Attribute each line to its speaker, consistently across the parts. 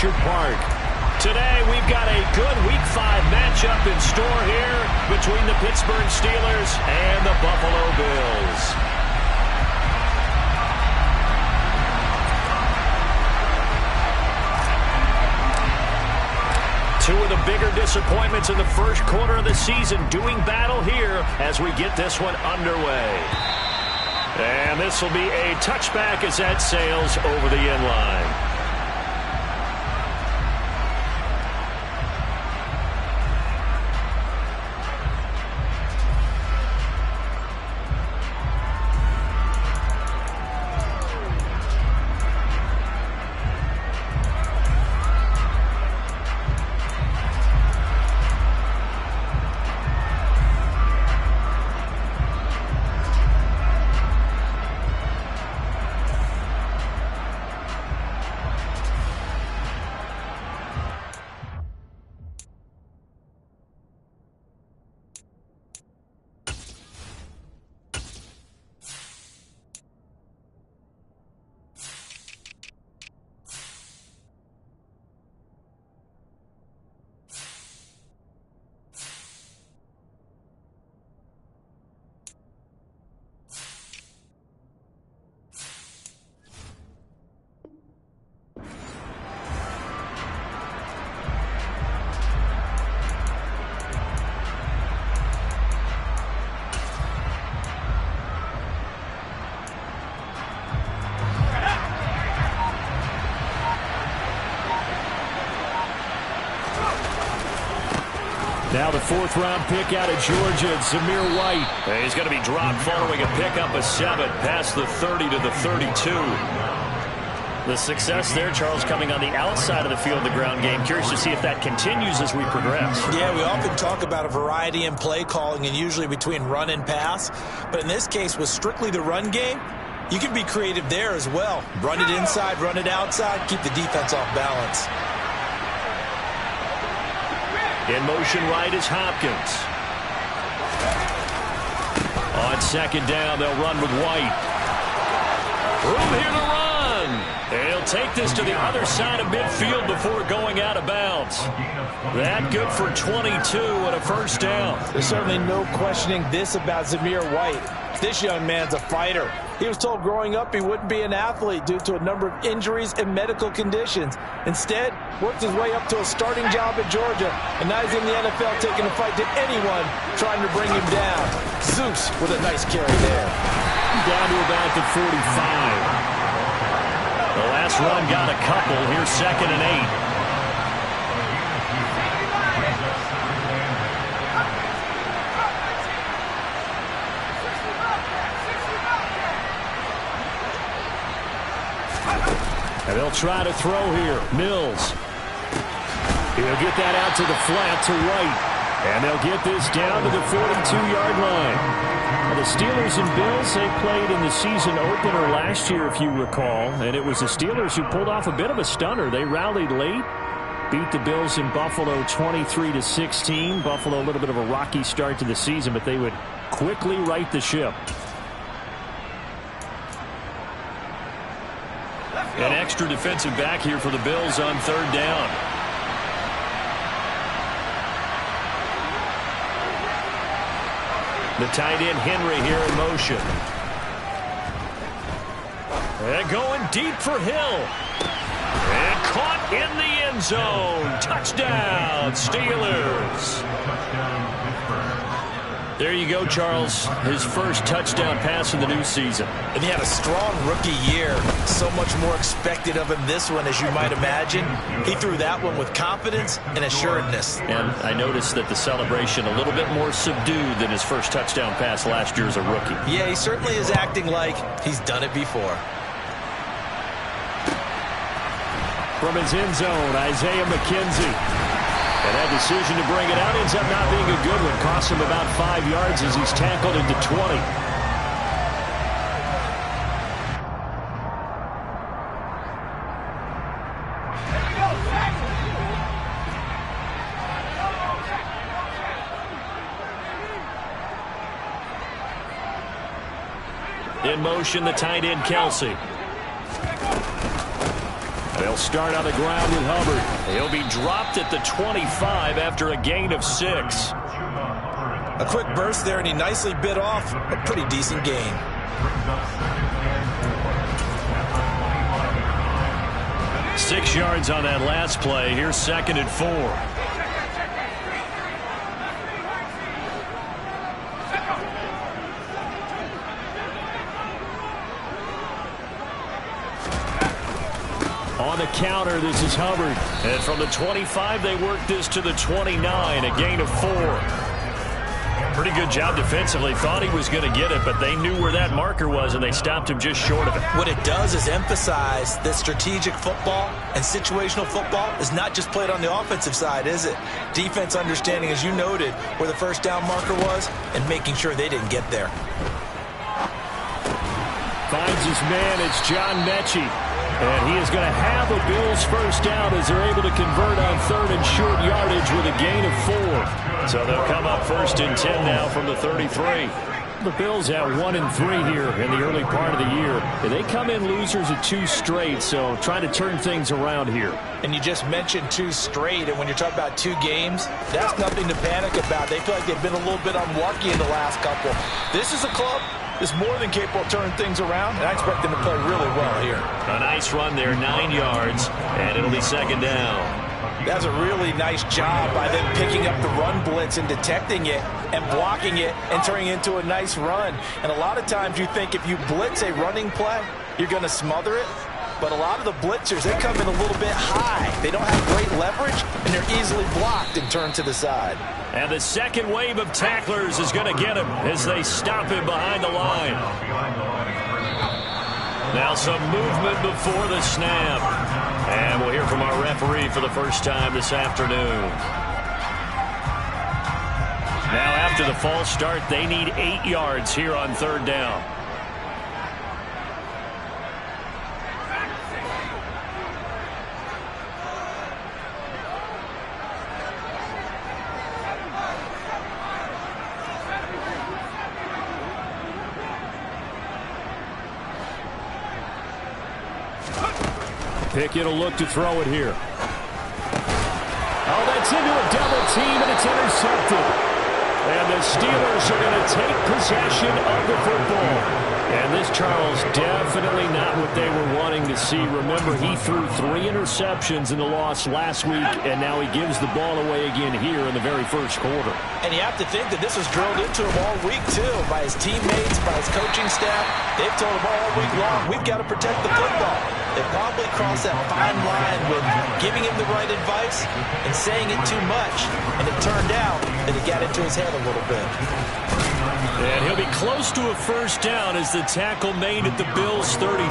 Speaker 1: Orchard Park.
Speaker 2: Today, we've got a good Week 5 matchup in store here between the Pittsburgh Steelers and the Buffalo Bills. Two of the bigger disappointments in the first quarter of the season doing battle here as we get this one underway. And this will be a touchback as that sails over the end line. Now the fourth-round pick out of Georgia, Zamir White. He's going to be dropped following a pickup of 7 past the 30 to the 32. The success there, Charles, coming on the outside of the field, the ground game. Curious to see if that continues as we progress.
Speaker 3: Yeah, we often talk about a variety in play calling and usually between run and pass. But in this case, with strictly the run game, you can be creative there as well. Run it inside, run it outside, keep the defense off balance.
Speaker 2: In motion right is Hopkins. On second down, they'll run with White. Room here to run. And he'll take this to the other side of midfield before going out of bounds. That good for 22 and a first down.
Speaker 3: There's certainly no questioning this about Zamir White. This young man's a fighter. He was told growing up he wouldn't be an athlete due to a number of injuries and medical conditions. Instead, worked his way up to a starting job at Georgia, and now he's in the NFL taking a fight to anyone trying to bring him down. Zeus with a nice carry there.
Speaker 2: Down to about the 45. The last run got a couple. Here's 2nd and 8. And they'll try to throw here. Mills. He'll get that out to the flat to White. And they'll get this down to the 42-yard line. Well, the Steelers and Bills, they played in the season opener last year, if you recall. And it was the Steelers who pulled off a bit of a stunner. They rallied late, beat the Bills in Buffalo 23-16. Buffalo a little bit of a rocky start to the season, but they would quickly right the ship. An extra defensive back here for the Bills on 3rd down. The tight end Henry here in motion. And going deep for Hill. And caught in the end zone. Touchdown, Steelers. There you go, Charles. His first touchdown pass in the new season.
Speaker 3: And he had a strong rookie year. So much more expected of him this one, as you might imagine. He threw that one with confidence and assuredness.
Speaker 2: And I noticed that the celebration a little bit more subdued than his first touchdown pass last year as a rookie.
Speaker 3: Yeah, he certainly is acting like he's done it before.
Speaker 2: From his end zone, Isaiah McKenzie. And that decision to bring it out ends up not being a good one. Costs him about 5 yards as he's tackled into 20. In motion, the tight end, Kelsey. They'll They'll start on the ground with Hubbard. He'll be dropped at the 25 after a gain of 6.
Speaker 3: A quick burst there, and he nicely bit off a pretty decent gain.
Speaker 2: Six yards on that last play. Here's 2nd and 4. On the counter, this is Hubbard. And from the 25, they work this to the 29, a gain of 4. Pretty good job defensively. Thought he was going to get it, but they knew where that marker was, and they stopped him just short of it.
Speaker 3: What it does is emphasize that strategic football and situational football is not just played on the offensive side, is it? Defense understanding, as you noted, where the first down marker was and making sure they didn't get there.
Speaker 2: Finds his man. It's John Mechie. And he is going to have the Bills first down as they're able to convert on 3rd and short yardage with a gain of 4. So they'll come up 1st and 10 now from the 33. The Bills have 1 and 3 here in the early part of the year. They come in losers of 2 straight, so trying to turn things around here.
Speaker 3: And you just mentioned 2 straight, and when you're talking about 2 games, that's nothing to panic about. They feel like they've been a little bit unlucky in the last couple. This is a club is more than capable of turning things around, and I expect them to play really well here.
Speaker 2: A nice run there, 9 yards, and it'll be 2nd down.
Speaker 3: That's a really nice job by them picking up the run blitz and detecting it and blocking it and turning it into a nice run. And a lot of times you think if you blitz a running play, you're going to smother it. But a lot of the blitzers, they come in a little bit high. They don't have great leverage, and they're easily blocked and turned to the side.
Speaker 2: And the second wave of tacklers is going to get him as they stop him behind the line. Now some movement before the snap. And we'll hear from our referee for the first time this afternoon. Now after the false start, they need 8 yards here on 3rd down. Pickett will look to throw it here. Oh, that's into a double team, and it's intercepted. And the Steelers are going to take possession of the football. And this, Charles, definitely not what they were wanting to see. Remember, he threw 3 interceptions in the loss last week, and now he gives the ball away again here in the very first quarter.
Speaker 3: And you have to think that this was drilled into him all week, too, by his teammates, by his coaching staff. They've told him all week long, we've got to protect the football. They probably crossed that fine line with giving him the right advice and saying it too much. And it turned out that it got into his head a little bit.
Speaker 2: And he'll be close to a first down as the tackle made at the Bills' 33.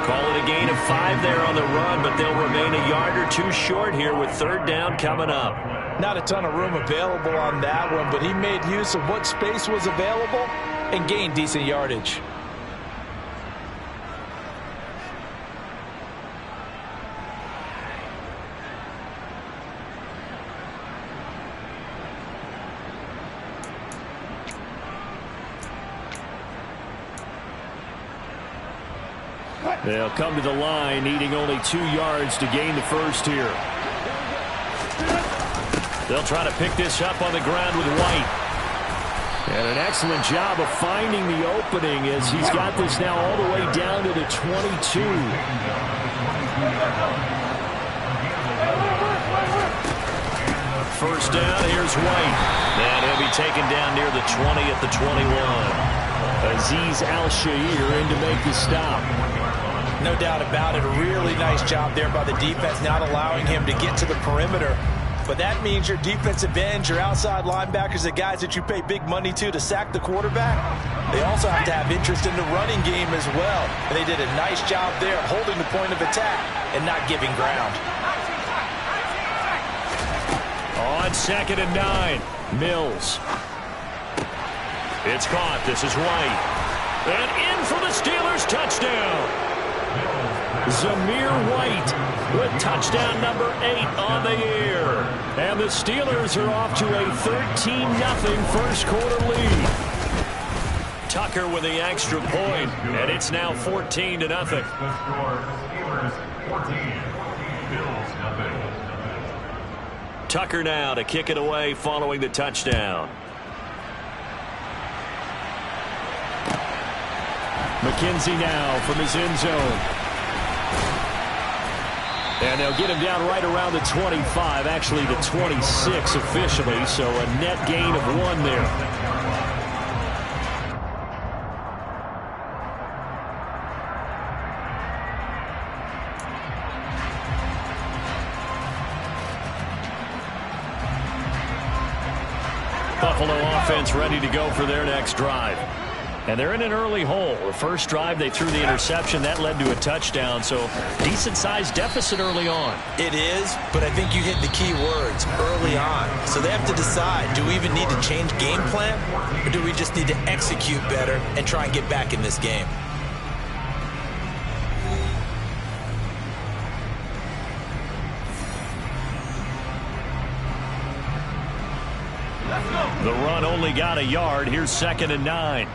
Speaker 2: Call it a gain of 5 there on the run, but they'll remain a yard or 2 short here with 3rd down coming up.
Speaker 3: Not a ton of room available on that one, but he made use of what space was available and gained decent yardage.
Speaker 2: They'll come to the line, needing only 2 yards to gain the first here. They'll try to pick this up on the ground with White. And an excellent job of finding the opening as he's got this now all the way down to the 22. First down, here's White. And he'll be taken down near the 20 at the 21. Azeez Al-Shaair in to make the stop.
Speaker 3: No doubt about it. A really nice job there by the defense, not allowing him to get to the perimeter. But that means your defensive ends, your outside linebackers, the guys that you pay big money to sack the quarterback, they also have to have interest in the running game as well. And they did a nice job there holding the point of attack and not giving ground.
Speaker 2: On 2nd and 9, Mills. It's caught. This is White. And in for the Steelers touchdown. Zamir White with touchdown number 8 on the year. And the Steelers are off to a 13-0 first quarter lead. Tucker with the extra point, and it's now 14-0. Tucker now to kick it away following the touchdown. McKenzie now from his end zone. And they'll get him down right around the 25, actually the 26 officially, so a net gain of 1 there. Buffalo offense ready to go for their next drive. And they're in an early hole. The first drive, they threw the interception. That led to a touchdown, so decent-sized deficit early on.
Speaker 3: It is, but I think you hit the key words, early on. So they have to decide, do we even need to change game plan, or do we just need to execute better and try and get back in this game?
Speaker 2: The run only got a yard. Here's 2nd and 9.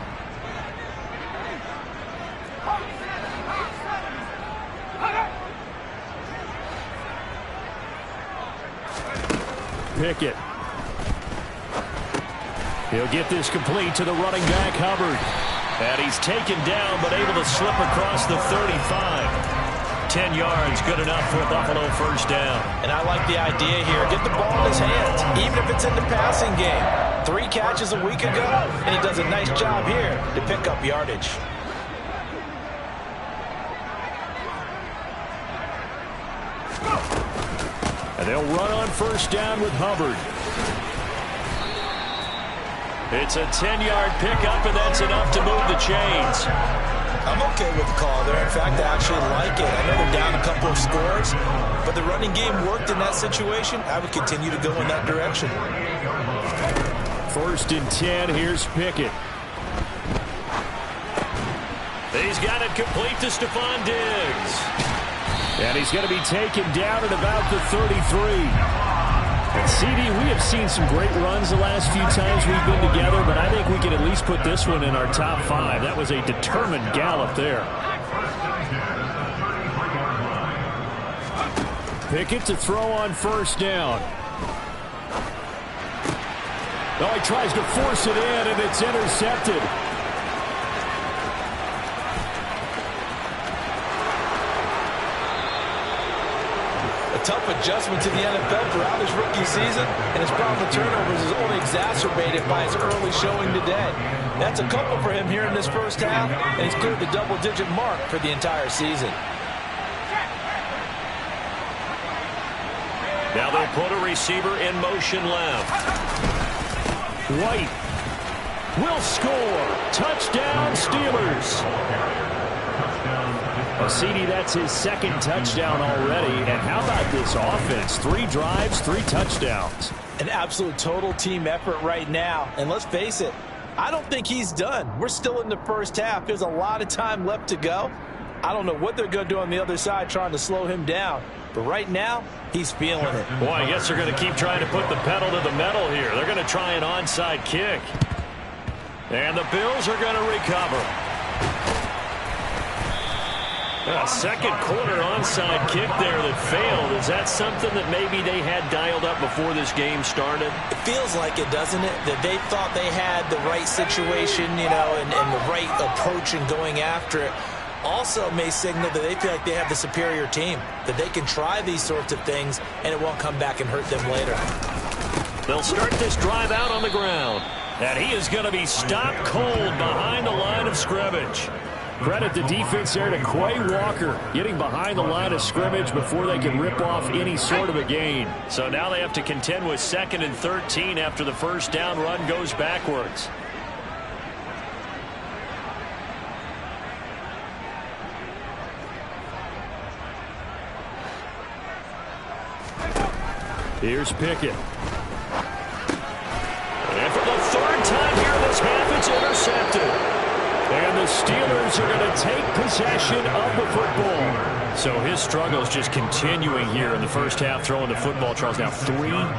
Speaker 2: Pickett. He'll get this complete to the running back, Hubbard. And he's taken down, but able to slip across the 35. 10 yards, good enough for a Buffalo first down.
Speaker 3: And I like the idea here. Get the ball in his hands, even if it's in the passing game. 3 catches a week ago, and he does a nice job here to pick up yardage.
Speaker 2: And they'll run on first down with Hubbard. It's a 10-yard pickup, and that's enough to move the chains.
Speaker 3: I'm okay with the call there. In fact, I actually like it. I know they're down a couple of scores, but the running game worked in that situation. I would continue to go in that direction.
Speaker 2: 1st and 10. Here's Pickett. He's got it complete to Stephon Diggs. And he's going to be taken down at about the 33. And CD, we have seen some great runs the last few times we've been together, but I think we can at least put this one in our top 5. That was a determined gallop there. Pickett to throw on first down. Oh, he tries to force it in, and it's intercepted.
Speaker 3: Tough adjustment to the NFL throughout his rookie season, and his problem with turnovers is only exacerbated by his early showing today. That's a couple for him here in this first half, and he's cleared the double-digit mark for the entire season.
Speaker 2: Now they'll put a receiver in motion left. White will score. Touchdown, Steelers. CD, that's his 2nd touchdown already. And how about this offense? 3 drives, 3 touchdowns.
Speaker 3: An absolute total team effort right now. And let's face it, I don't think he's done. We're still in the first half. There's a lot of time left to go. I don't know what they're going to do on the other side trying to slow him down. But right now, he's feeling it.
Speaker 2: Boy, I guess they're going to keep trying to put the pedal to the metal here. They're going to try an onside kick. And the Bills are going to recover. A second quarter onside kick there that failed. Is that something that maybe they had dialed up before this game started?
Speaker 3: It feels like it, doesn't it? That they thought they had the right situation, you know, and the right approach in going after it. Also may signal that they feel like they have the superior team, that they can try these sorts of things and it won't come back and hurt them later.
Speaker 2: They'll start this drive out on the ground. And he is going to be stopped cold behind the line of scrimmage. Credit the defense there to Quay Walker, getting behind the line of scrimmage before they can rip off any sort of a gain. So now they have to contend with 2nd and 13 after the first down run goes backwards. Here's Pickett. And for the 3rd time here this half, it's intercepted. And the Steelers are going to take possession of the football. So his struggles just continuing here in the first half, throwing the football. Charles, now 3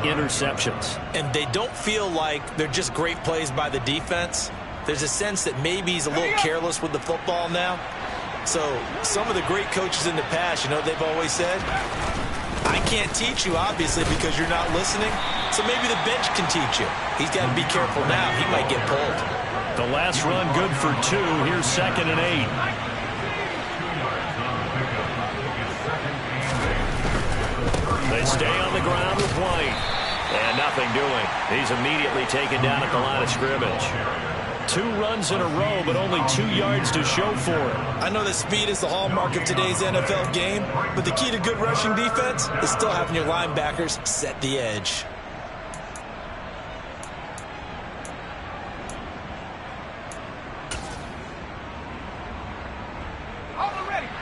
Speaker 2: interceptions.
Speaker 3: And they don't feel like they're just great plays by the defense. There's a sense that maybe he's a little careless with the football now. So some of the great coaches in the past, you know what they've always said? I can't teach you, obviously, because you're not listening. So maybe the bench can teach you. He's got to be careful now. He might get pulled.
Speaker 2: The last run good for 2. Here's 2nd and 8. They stay on the ground with White. And nothing doing. He's immediately taken down at the line of scrimmage. 2 runs in a row, but only 2 yards to show for it.
Speaker 3: I know that speed is the hallmark of today's NFL game, but the key to good rushing defense is still having your linebackers set the edge.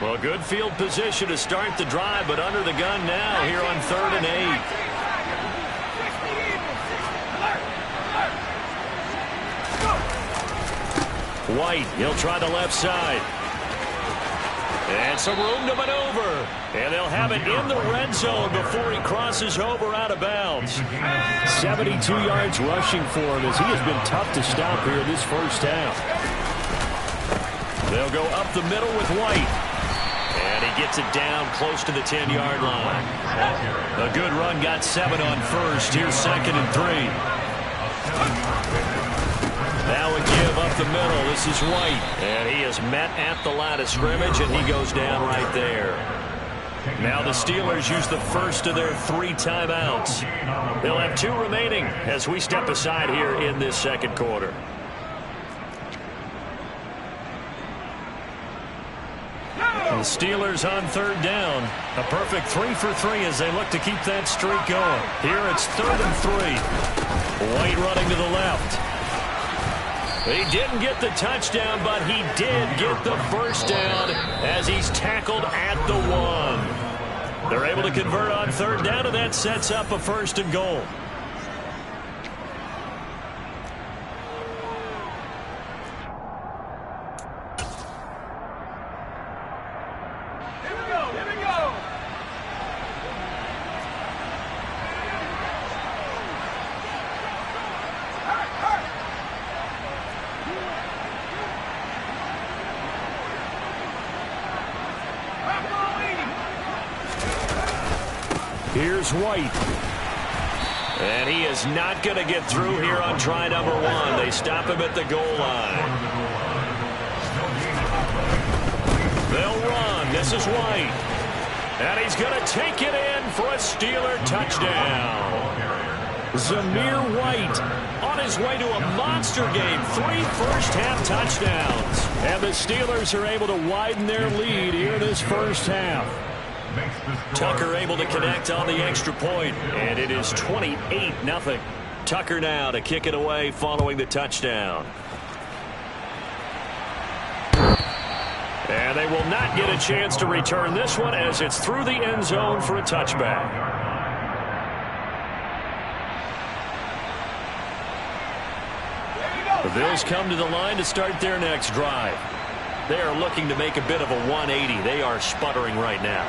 Speaker 2: Well, good field position to start the drive, but under the gun now here on 3rd and 8. White, he'll try the left side. And some room to maneuver. And they'll have it in the red zone before he crosses over out of bounds. 72 yards rushing for him as he has been tough to stop here this first half. They'll go up the middle with White. And he gets it down close to the 10-yard line. A good run got 7 on first. Here's 2nd and 3. Now a give up the middle. This is White. And he is met at the line of scrimmage, and he goes down right there. Now the Steelers use the first of their 3 timeouts. They'll have 2 remaining as we step aside here in this second quarter. The Steelers on 3rd down. A perfect 3 for 3 as they look to keep that streak going. Here it's 3rd and 3. White running to the left. He didn't get the touchdown, but he did get the first down as he's tackled at the 1. They're able to convert on 3rd down, and that sets up a 1st and goal. Here's White. And he is not going to get through here on try number 1. They stop him at the goal line. They'll run. This is White. And he's going to take it in for a Steeler touchdown. Zamir White on his way to a monster game. 3 first-half touchdowns. And the Steelers are able to widen their lead here this first half. Tucker able to connect on the extra point, and it is 28-0. Tucker now to kick it away following the touchdown. And they will not get a chance to return this one as it's through the end zone for a touchback. The Bills come to the line to start their next drive. They are looking to make a bit of a 180. They are sputtering right now.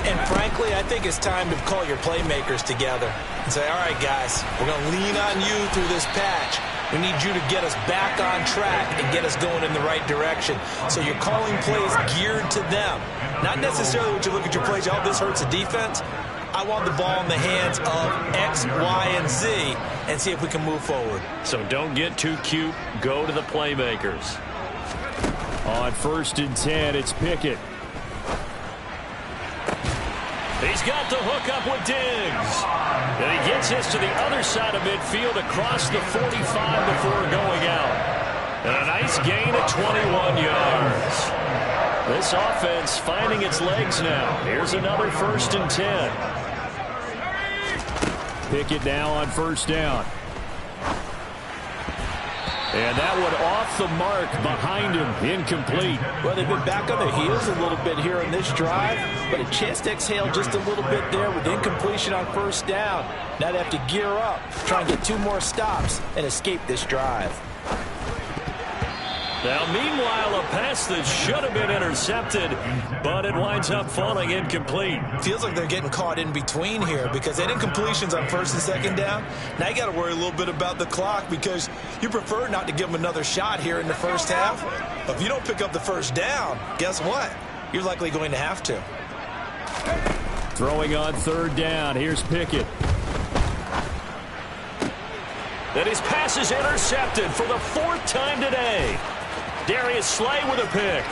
Speaker 3: And frankly, I think it's time to call your playmakers together and say, all right, guys, we're going to lean on you through this patch. We need you to get us back on track and get us going in the right direction. So you're calling plays geared to them. Not necessarily what you look at your plays, oh, this hurts the defense. I want the ball in the hands of X, Y, and Z and see if we can move forward.
Speaker 2: So don't get too cute. Go to the playmakers. On 1st and 10, it's Pickett. He's got the hook up with Diggs. And he gets this to the other side of midfield across the 45 before going out. And a nice gain of 21 yards. This offense finding its legs now. Here's another 1st and 10. Pickett now on 1st down. And that one off the mark behind him, incomplete.
Speaker 3: Well, they've been back on their heels a little bit here in this drive, but a chance to exhale just a little bit there with incompletion on 1st down. Now they have to gear up, try and get 2 more stops and escape this drive.
Speaker 2: Now, meanwhile, a pass that should have been intercepted, but it winds up falling incomplete.
Speaker 3: Feels like they're getting caught in between here because they didn't incompletions on first and second down. Now you got to worry a little bit about the clock because you prefer not to give them another shot here in the first half. But if you don't pick up the first down, guess what? You're likely going to have to.
Speaker 2: Throwing on third down. Here's Pickett. And his pass is intercepted for the fourth time today. Darius Slay with a pick.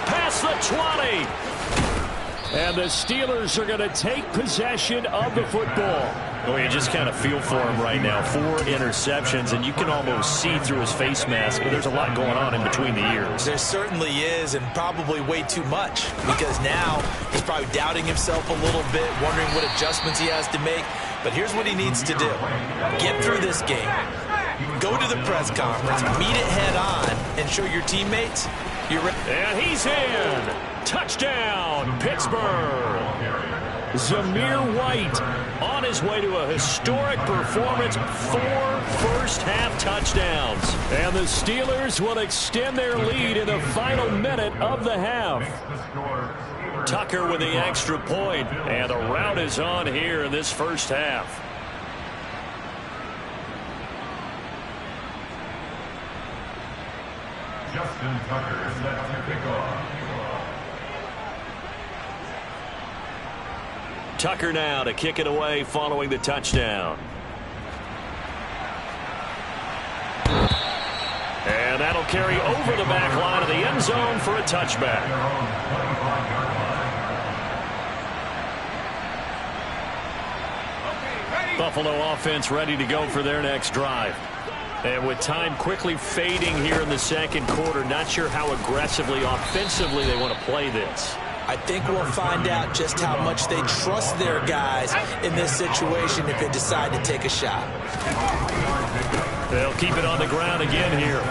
Speaker 2: Past the 20. And the Steelers are going to take possession of the football.
Speaker 1: Well, you just kind of feel for him right now. 4 interceptions, and you can almost see through his face mask. There's a lot going on in between the ears.
Speaker 3: There certainly is, and probably way too much, because now he's probably doubting himself a little bit, wondering what adjustments he has to make. But here's what he needs to do. Get through this game. Go to the press conference, meet it head on, and show your teammates you're ready.
Speaker 2: And he's in. Touchdown, Pittsburgh. Zamir White on his way to a historic performance. 4 first-half touchdowns. And the Steelers will extend their lead in the final minute of the half. Tucker with the extra point, and the rout is on here in this first half.
Speaker 4: Justin Tucker set to pick off.
Speaker 2: Tucker now to kick it away following the touchdown. And that'll carry over the back line of the end zone for a touchback. Buffalo offense ready to go for their next drive. And with time quickly fading here in the second quarter, not sure how aggressively, offensively they want to play this.
Speaker 3: I think we'll find out just how much they trust their guys in this situation if they decide to take a shot.
Speaker 2: They'll keep it on the ground again here.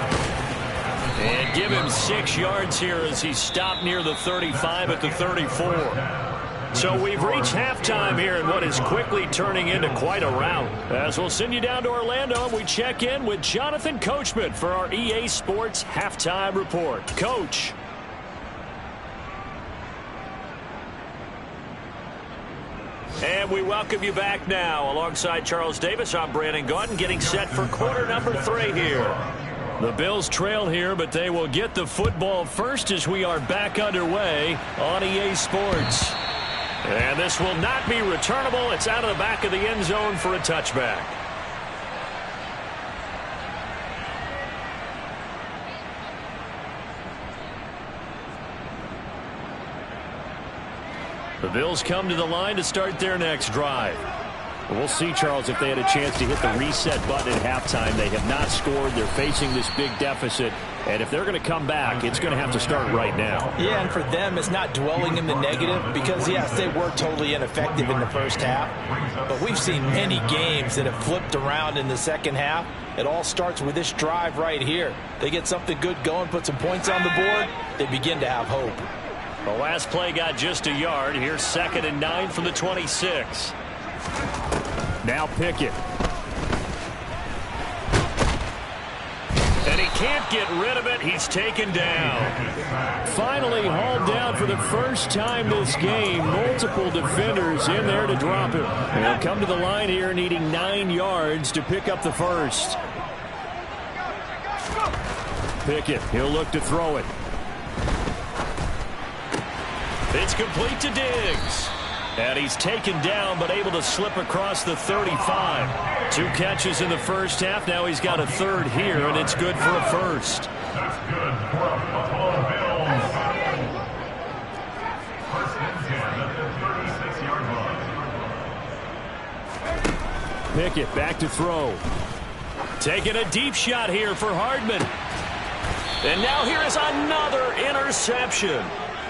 Speaker 2: And give him 6 yards here as he stopped near the 35 at the 34. So we've reached halftime here in what is quickly turning into quite a rout. As we'll send you down to Orlando, and we check in with Jonathan Coachman for our EA Sports Halftime Report. Coach. And we welcome you back now. Alongside Charles Davis, I'm Brandon Gaudin, getting set for quarter number 3 here. The Bills trail here, but they will get the football first as we are back underway on EA Sports. And this will not be returnable. It's out of the back of the end zone for a touchback. The Bills come to the line to start their next drive. We'll see, Charles, if they had a chance to hit the reset button at halftime. They have not scored. They're facing this big deficit. And if they're going to come back, it's going to have to start right now.
Speaker 3: Yeah, and for them, it's not dwelling in the negative because, yes, they were totally ineffective in the first half. But we've seen many games that have flipped around in the second half. It all starts with this drive right here. They get something good going, put some points on the board, they begin to have hope.
Speaker 2: The last play got just a yard. Here's 2nd and 9 from the 26. Now Pickett. And he can't get rid of it. He's taken down. Finally hauled down for the first time this game. Multiple defenders in there to drop him. And he'll come to the line here needing 9 yards to pick up the first. Pickett, he'll look to throw it. It's complete to Diggs. And he's taken down but able to slip across the 35. 2 catches in the first half. Now he's got a 3rd here, and it's good for a first.
Speaker 4: That's good for a Buffalo Bills. 1st and 10 at the 36-yard line.
Speaker 2: Pickett back to throw. Taking a deep shot here for Hardman. And now here is another interception.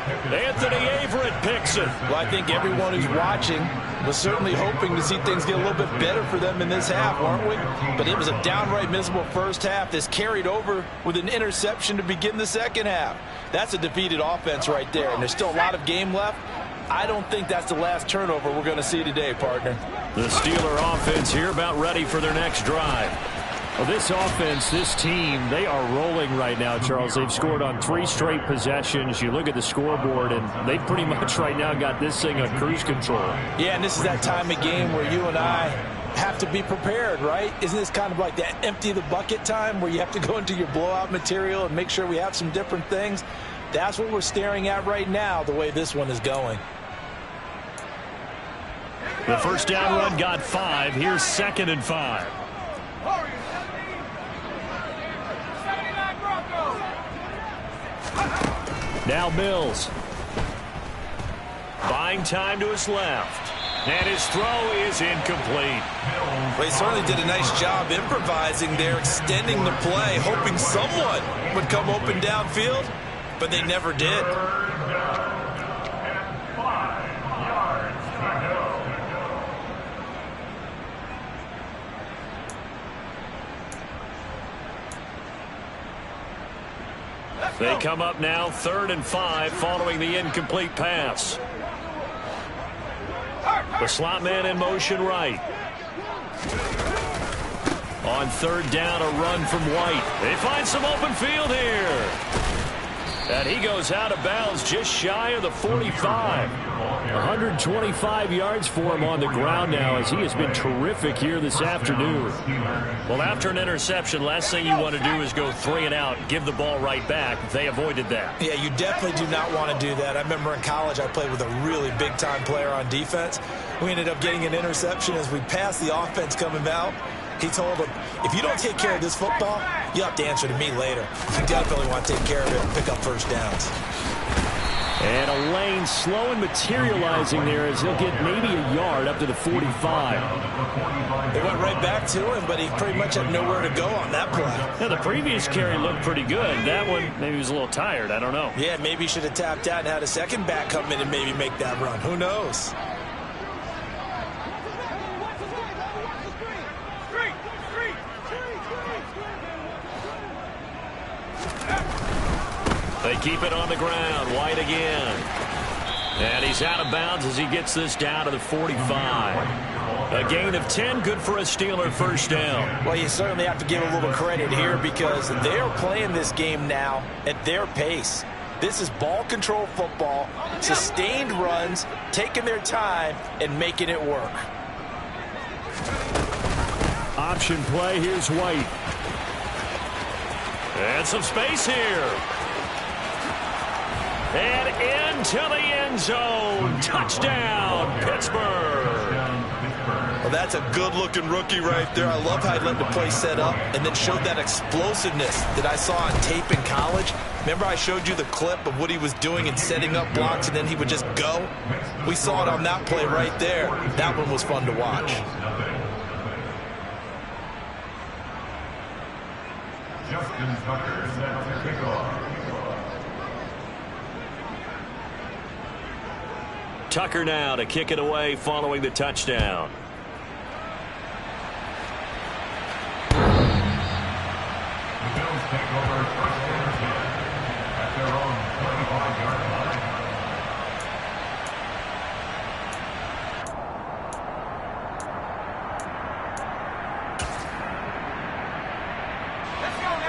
Speaker 2: Anthony Averett picks it.
Speaker 3: Well, I think everyone who's watching was certainly hoping to see things get a little bit better for them in this half, weren't we? But it was a downright miserable first half. This carried over with an interception to begin the second half. That's a defeated offense right there, and there's still a lot of game left. I don't think that's the last turnover we're going to see today, partner.
Speaker 2: The Steeler offense here about ready for their next drive. Well, this offense, this team, they are rolling right now, Charles. They've scored on 3 straight possessions. You look at the scoreboard, and they pretty much right now got this thing on cruise control.
Speaker 3: Yeah, and this is that time of game where you and I have to be prepared, right? Isn't this kind of like that empty the bucket time where you have to go into your blowout material and make sure we have some different things? That's what we're staring at right now, the way this one is going.
Speaker 1: The first down run got 5. Here's 2nd and 5.
Speaker 2: Now Mills.
Speaker 1: Buying time to his left. And his throw is incomplete.
Speaker 3: Well, he certainly did a nice job improvising there, extending the play, hoping someone would come open downfield, but they never did.
Speaker 1: They come up now 3rd and 5 following the incomplete pass. The slot man in motion right. On 3rd down, a run from White. They find some open field here. And he goes out of bounds just shy of the 45.
Speaker 2: 125 yards for him on the ground now, as he has been terrific here this afternoon.
Speaker 1: Well, after an interception, last thing you want to do is go 3 and out, give the ball right back. They avoided that.
Speaker 3: Yeah, you definitely do not want to do that. I remember in college I played with a really big-time player on defense. We ended up getting an interception as we passed the offense coming out. He told him, if you don't take care of this football, you'll have to answer to me later. You definitely want to take care of it and pick up first downs.
Speaker 2: And a lane slow and materializing there as he'll get maybe a yard up to the 45.
Speaker 3: They went right back to him, but he pretty much had nowhere to go on that play.
Speaker 1: Yeah, the previous carry looked pretty good. That one, maybe he was a little tired. I don't know.
Speaker 3: Yeah, maybe he should have tapped out and had a second back come in and maybe make that run. Who knows?
Speaker 1: They keep it on the ground. White again. And he's out of bounds as he gets this down to the 45. A gain of 10, good for a Steeler first down.
Speaker 3: Well, you certainly have to give a little credit here because they're playing this game now at their pace. This is ball control football, sustained runs, taking their time, and making it work.
Speaker 2: Option play, here's White.
Speaker 1: And some space here. And into the end zone. Touchdown, Pittsburgh.
Speaker 3: Well, that's a good-looking rookie right there. I love how he let the play set up and then showed that explosiveness that I saw on tape in college. Remember I showed you the clip of what he was doing and setting up blocks, and then he would just go? We saw it on that play right there. That one was fun to watch.
Speaker 4: Justin Tucker set to kick off.
Speaker 1: Tucker now to kick it away following the touchdown.
Speaker 4: The Bills take over 1st and 10 at their own 25-yard line.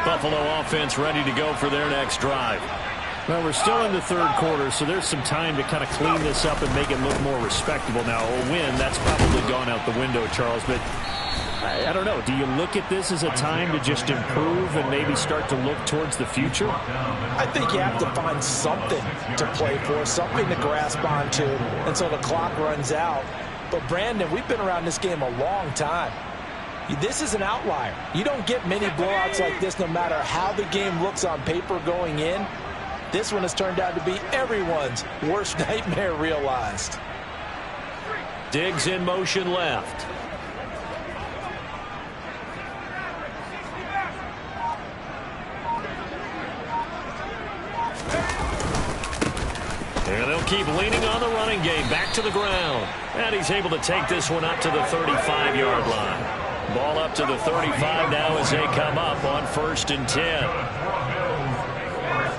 Speaker 1: Buffalo offense ready to go for their next drive.
Speaker 2: Well, we're still in the 3rd quarter, so there's some time to kind of clean this up and make it look more respectable. Now, a win, that's probably gone out the window, Charles, but I don't know. Do you look at this as a time to just improve and maybe start to look towards the future?
Speaker 3: I think you have to find something to play for, something to grasp onto until the clock runs out. But, Brandon, we've been around this game a long time. This is an outlier. You don't get many blowouts like this no matter how the game looks on paper going in. This one has turned out to be everyone's worst nightmare realized.
Speaker 1: Diggs in motion left. And they'll keep leaning on the running game. Back to the ground. And he's able to take this one up to the 35-yard line. Ball up to the 35 now as they come up on 1st and 10.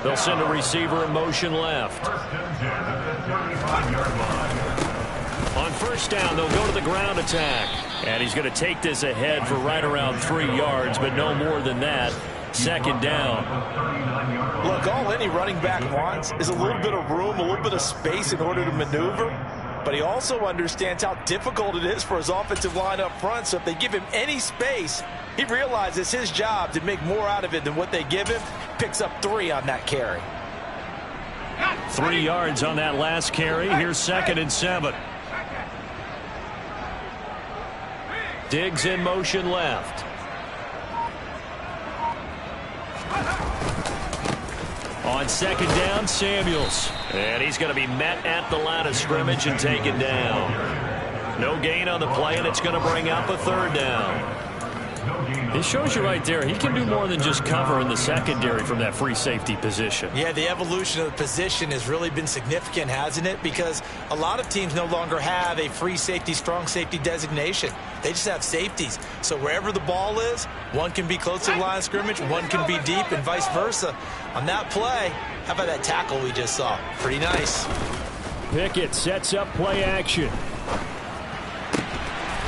Speaker 1: They'll send a receiver in motion left.
Speaker 4: 1st and 10 at the 35-yard line.
Speaker 1: On 1st first down. They'll go to the ground attack. And he's going to take this ahead for right around 3 yards, but no more than that. Second down.
Speaker 3: Look, all any running back wants is a little bit of room, a little bit of space in order to maneuver. But he also understands how difficult it is for his offensive line up front. So if they give him any space, he realizes his job to make more out of it than what they give him. Picks up 3 on that carry.
Speaker 1: 3 yards on that last carry. Here's 2nd and 7. Diggs in motion left. On 2nd down, Samuels. And he's going to be met at the line of scrimmage and taken down. No gain on the play, and it's going to bring up a 3rd down. It shows you right there, he can do more than just cover in the secondary from that free safety position.
Speaker 3: Yeah, the evolution of the position has really been significant, hasn't it? Because a lot of teams no longer have a free safety, strong safety designation. They just have safeties. So wherever the ball is, one can be close to the line of scrimmage, one can be deep, and vice versa. On that play, how about that tackle we just saw? Pretty nice.
Speaker 2: Pickett sets up play action.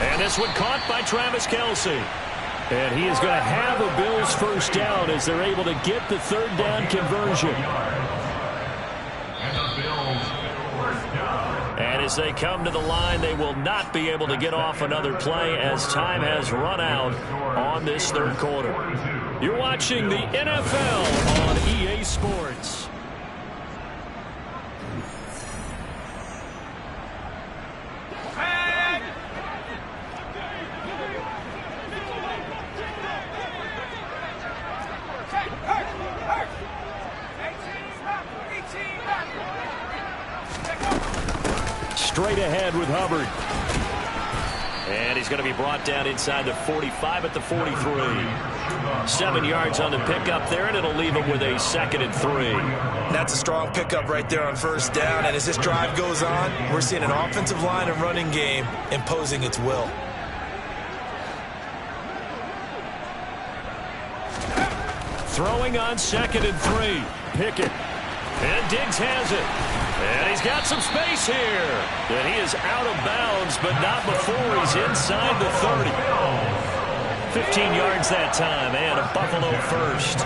Speaker 1: And this one caught by Travis Kelce.
Speaker 2: And he is going to have a Bills first down as they're able to get the 3rd down conversion.
Speaker 1: And as they come to the line, they will not be able to get off another play as time has run out on this 3rd quarter. You're watching the NFL on EA Sports.
Speaker 2: Straight ahead with Hubbard.
Speaker 1: And he's going to be brought down inside the 45 at the 43. 7 yards on the pickup there, and it'll leave him with a 2nd and 3.
Speaker 3: That's a strong pickup right there on first down. And as this drive goes on, we're seeing an offensive line and running game imposing its will.
Speaker 1: Throwing on 2nd and 3.
Speaker 2: Pickett.
Speaker 1: And Diggs has it. And he's got some space here. And he is out of bounds, but not before he's inside the 30. 15 yards that time, and a Buffalo first.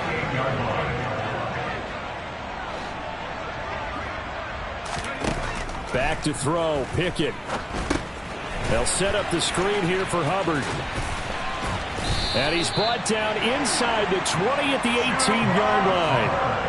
Speaker 2: Back to throw, Pickett. They'll set up the screen here for Hubbard. And he's brought down inside the 20 at the 18-yard line.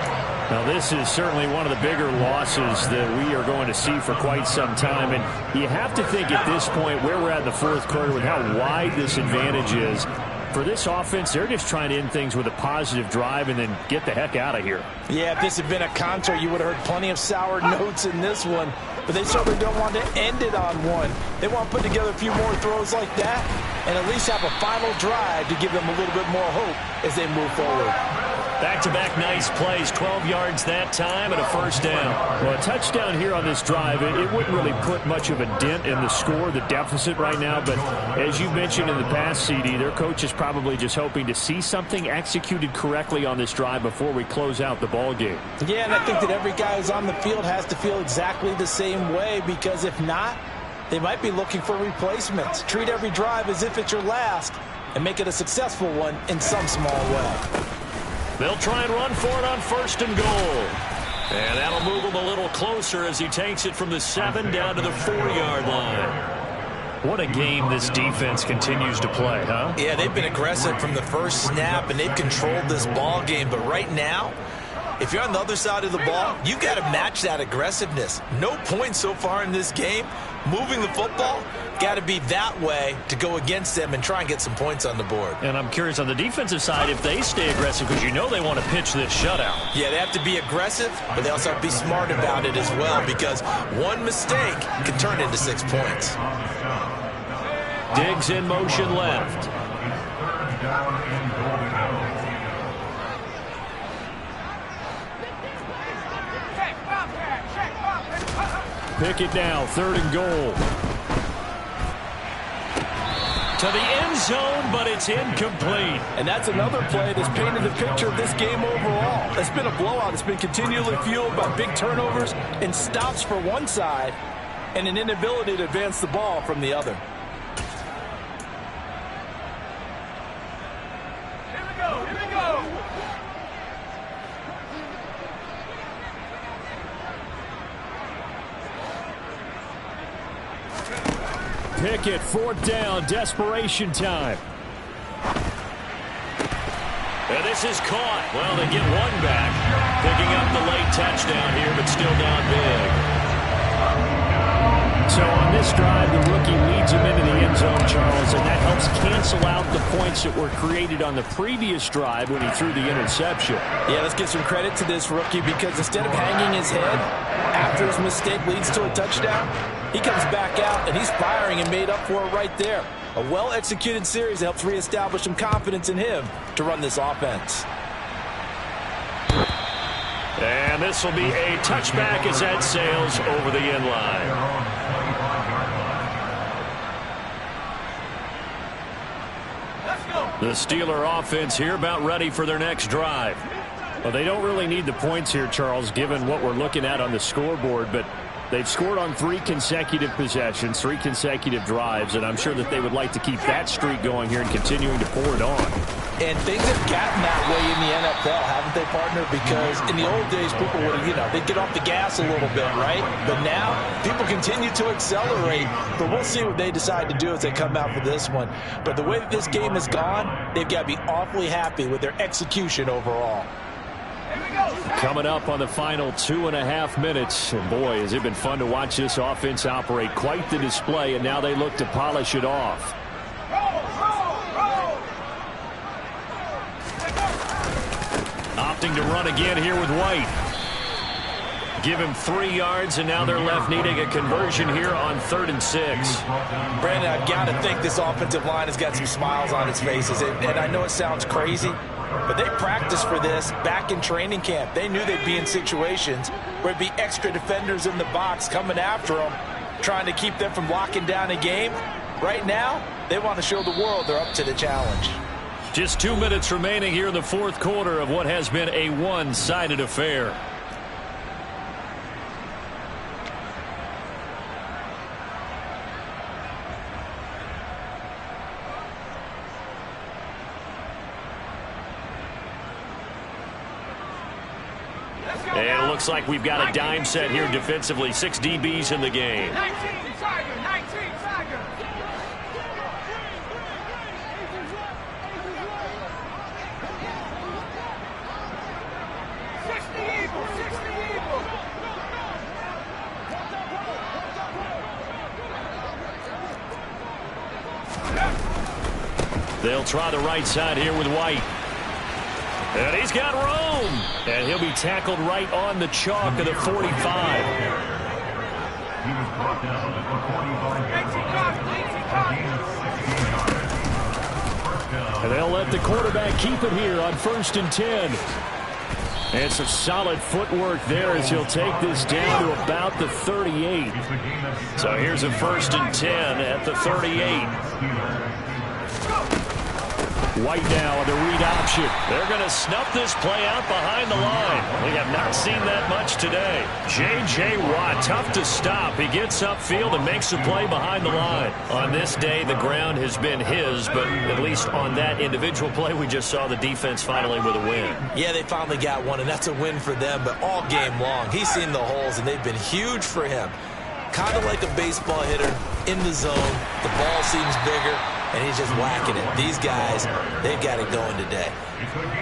Speaker 2: Now, this is certainly one of the bigger losses that we are going to see for quite some time. And you have to think at this point where we're at in the 4th quarter with how wide this advantage is. For this offense, they're just trying to end things with a positive drive and then get the heck out of here.
Speaker 3: Yeah, if this had been a contra, you would have heard plenty of sour notes in this one. But they certainly don't want to end it on one. They want to put together a few more throws like that and at least have a final drive to give them a little bit more hope as they move forward.
Speaker 1: Back-to-back nice plays, 12 yards that time and a first down.
Speaker 2: Well, a touchdown here on this drive, it wouldn't really put much of a dent in the score, the deficit right now. But as you mentioned in the past, CD, their coach is probably just hoping to see something executed correctly on this drive before we close out the ball game.
Speaker 3: Yeah, and I think that every guy who's on the field has to feel exactly the same way, because if not, they might be looking for replacements. Treat every drive as if it's your last and make it a successful one in some small way.
Speaker 1: They'll try and run for it on 1st and goal. And that'll move him a little closer as he takes it from the 7 down to the 4-yard line. What a game this defense continues to play, huh?
Speaker 3: Yeah, they've been aggressive from the first snap, and they've controlled this ball game. But right now, if you're on the other side of the ball, you got to match that aggressiveness. No points so far in this game. Moving the football, got to be that way to go against them and try and get some points on the board.
Speaker 1: And I'm curious on the defensive side if they stay aggressive, because you know they want to pitch this shutout.
Speaker 3: Yeah, they have to be aggressive, but they also have to be smart about it as well, because one mistake can turn into 6 points.
Speaker 1: Diggs in motion left.
Speaker 2: Pickett now, 3rd and goal.
Speaker 1: To the end zone, but it's incomplete.
Speaker 3: And that's another play that's painted the picture of this game overall. It's been a blowout. It's been continually fueled by big turnovers and stops for one side and an inability to advance the ball from the other.
Speaker 4: Here we go, here we go.
Speaker 2: Pickett, fourth down, desperation time.
Speaker 1: And this is caught. Well, they get one back. Picking up the late touchdown here, but still down big.
Speaker 2: So on this drive, the rookie leads him into the end zone, Charles, and that helps cancel out the points that were created on the previous drive when he threw the interception.
Speaker 3: Yeah, let's give some credit to this rookie because instead of hanging his head after his mistake leads to a touchdown, he comes back out and he's firing and made up for it right there. A well-executed series helps reestablish some confidence in him to run this offense.
Speaker 1: And this will be a touchback as that sails over the end line. The Steeler offense here about ready for their next drive.
Speaker 2: Well, they don't really need the points here, Charles, given what we're looking at on the scoreboard, but they've scored on 3 consecutive possessions, 3 consecutive drives, and I'm sure that they would like to keep that streak going here and continuing to pour it on.
Speaker 3: And things have gotten that way in the NFL, haven't they, partner? Because in the old days, people would, they'd get off the gas a little bit, right? But now, people continue to accelerate. But we'll see what they decide to do as they come out for this one. But the way that this game has gone, they've got to be awfully happy with their execution overall.
Speaker 2: Coming up on the final 2.5 minutes. And boy, has it been fun to watch this offense operate. Quite the display, and now they look to polish it off.
Speaker 1: Opting to run again here with White. Give him 3 yards, and now they're left needing a conversion here on 3rd and 6.
Speaker 3: Brandon, I've got to think this offensive line has got some smiles on its faces. And I know it sounds crazy, but they practiced for this back in training camp. They knew they'd be in situations where it'd be extra defenders in the box coming after them, trying to keep them from locking down a game. Right now, they want to show the world they're up to the challenge.
Speaker 1: Just 2 minutes remaining here in the 4th quarter of what has been a one-sided affair. And it looks like we've got a dime set here defensively. 6 DBs in the game.
Speaker 4: 19 Tiger, 19 Tiger.
Speaker 1: They'll try the right side here with White. And he's got room. And he'll be tackled right on the chalk of the 45.
Speaker 4: He was brought down at the 45.
Speaker 2: And they'll let the quarterback keep it here on 1st and 10. And some solid footwork there as he'll take this down to about the 38.
Speaker 1: So here's a 1st and 10 at the 38.
Speaker 2: White now on the read option.
Speaker 1: They're going to snuff this play out behind the line. We have not seen that much today. J.J. Watt, tough to stop. He gets upfield and makes a play behind the line. On this day, the ground has been his, but at least on that individual play, we just saw the defense finally with a win.
Speaker 3: Yeah, they finally got one, and that's a win for them, but all game long, he's seen the holes, and they've been huge for him. Kind of like a baseball hitter in the zone. The ball seems bigger, and he's just whacking it. These guys, they've got it going today.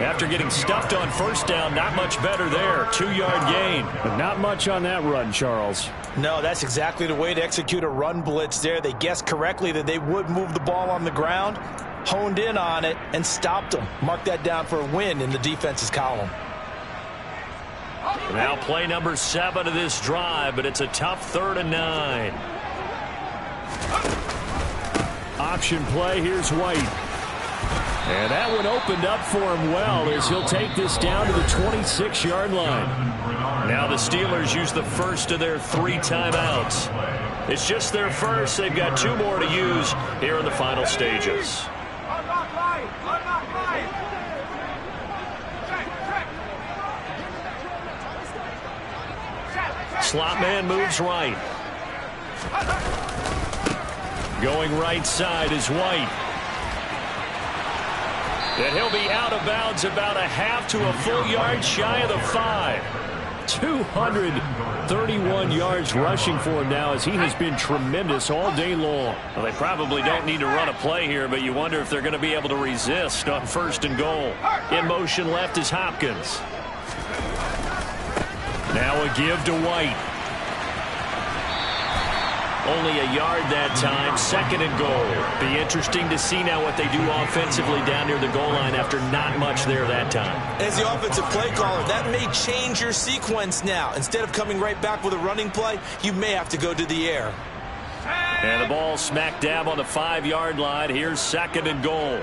Speaker 1: After getting stuffed on 1st down, not much better there. 2-yard gain.
Speaker 2: But not much on that run, Charles.
Speaker 3: No, that's exactly the way to execute a run blitz there. They guessed correctly that they would move the ball on the ground, honed in on it, and stopped them. Mark that down for a win in the defense's column.
Speaker 1: Now play number 7 of this drive, but it's a tough 3rd and 9.
Speaker 2: Option play, here's White. And that one opened up for him well as he'll take this down to the 26-yard line.
Speaker 1: Now the Steelers use the first of their 3 timeouts. It's just their first. They've got 2 more to use here in the final stages. Slot man moves right. Going right side is White. And he'll be out of bounds about a half to a full yard shy of the 5.
Speaker 2: 231 yards rushing for him now, as he has been tremendous all day long.
Speaker 1: Well, they probably don't need to run a play here, but you wonder if they're going to be able to resist on 1st and goal. In motion left is Hopkins. Now a give to White. Only a yard that time, 2nd and goal. Be interesting to see now what they do offensively down near the goal line after not much there that time.
Speaker 3: As the offensive play caller, that may change your sequence now. Instead of coming right back with a running play, you may have to go to the air.
Speaker 1: And the ball smack dab on the 5-yard line. Here's 2nd and goal.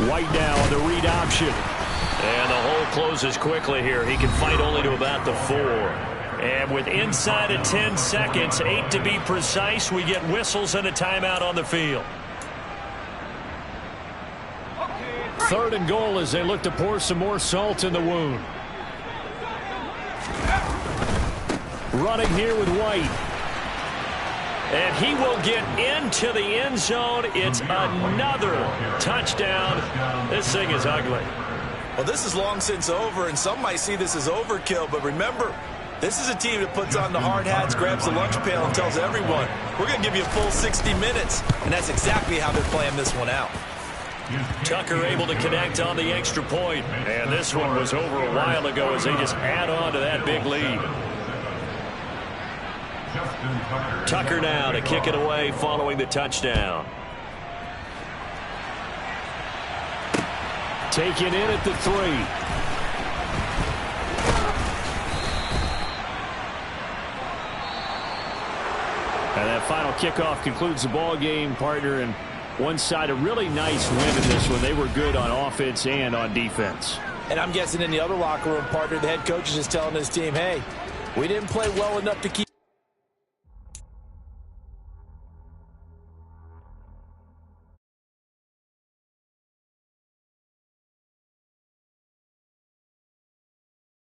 Speaker 2: White now on the read option.
Speaker 1: And the hole closes quickly here. He can fight only to about the 4. And with inside of 10 seconds, 8 to be precise, we get whistles and a timeout on the field.
Speaker 2: 3rd and goal as they look to pour some more salt in the wound. Running here with White.
Speaker 1: And he will get into the end zone. It's another touchdown. This thing is ugly.
Speaker 3: Well, this is long since over, and some might see this as overkill, but remember, this is a team that puts on the hard hats, grabs the lunch pail, and tells everyone, we're going to give you a full 60 minutes. And that's exactly how they're playing this one out.
Speaker 1: Tucker able to connect on the extra point. And this one was over a while ago as they just add on to that big lead. Tucker now to kick it away following the touchdown.
Speaker 2: Taken in at the 3. And that final kickoff concludes the ball game, partner. And one side, a really nice win in this one. They were good on offense and on defense.
Speaker 3: And I'm guessing in the other locker room, partner, the head coach is just telling his team, hey, we didn't play well enough to keep